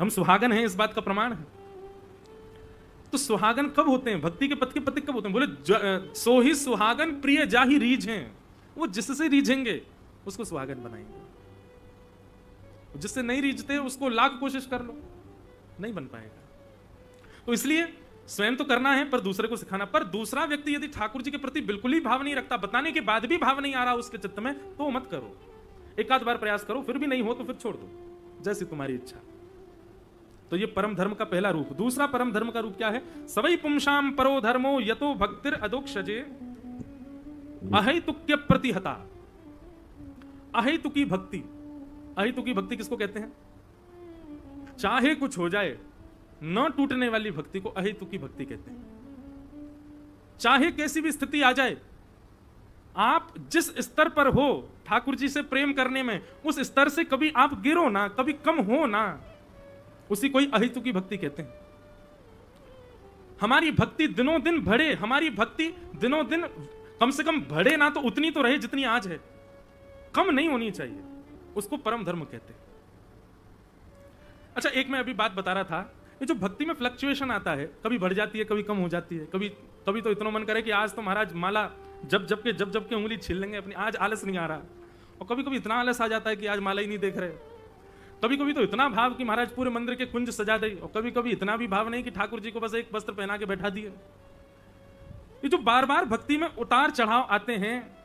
हम सुहागन हैं, इस बात का प्रमाण है। तो सुहागन कब होते हैं? भक्ति के पथ के पति कब होते हैं? बोले सो ही सुहागन प्रिय जाहि रीझ हैं। वो जिससे रीझेंगे उसको सुहागन बनाएंगे, जिससे नहीं रीझते उसको लाख कोशिश कर लो, नहीं बन पाएगा। तो इसलिए स्वयं तो करना है पर दूसरे को सिखाना। पर दूसरा व्यक्ति यदि ठाकुर जी के प्रति बिल्कुल ही भाव नहीं रखता, बताने के बाद भी भाव नहीं आ रहा उसके चित्त में, तो मत करो। एक आध बार प्रयास करो, फिर भी नहीं हो तो फिर छोड़ दो, जैसी तुम्हारी इच्छा। तो ये परम धर्म का पहला रूप। दूसरा परम धर्म का रूप क्या है? सवै पुंसाम परो धर्मो यतो भक्तिर अदोक्षजे अहैतुक्य प्रतिहता। अहैतुकी भक्ति, अहैतुकी भक्ति किसको कहते हैं? चाहे कुछ हो जाए न टूटने वाली भक्ति को अहैतुकी भक्ति कहते हैं। चाहे कैसी भी स्थिति आ जाए, आप जिस स्तर पर हो ठाकुर जी से प्रेम करने में, उस स्तर से कभी आप गिरो ना, कभी कम हो ना, उसी को ही अहैतुकी भक्ति कहते हैं। हमारी भक्ति दिनों दिन बढ़े, हमारी भक्ति दिनों दिन कम से कम बढ़े ना तो उतनी तो रहे जितनी आज है, कम नहीं होनी चाहिए, उसको परम धर्म कहते हैं। अच्छा, एक मैं अभी बात बता रहा था, ये जो भक्ति में फ्लक्चुएशन आता है, कभी बढ़ जाती है, कभी कम हो जाती है, कभी तो इतना मन करे कि आज तो महाराज माला जब जब के उंगली छील लेंगे अपनी, आज आलस नहीं आ रहा। और कभी कभी इतना आलस आ जाता है कि आज माला ही नहीं देख रहे। कभी कभी तो इतना भाव कि महाराज पूरे मंदिर के कुंज सजा दे, और कभी कभी इतना भी भाव नहीं कि ठाकुर जी को बस एक वस्त्र पहना के बैठा दिए। ये जो बार बार भक्ति में उतार चढ़ाव आते हैं,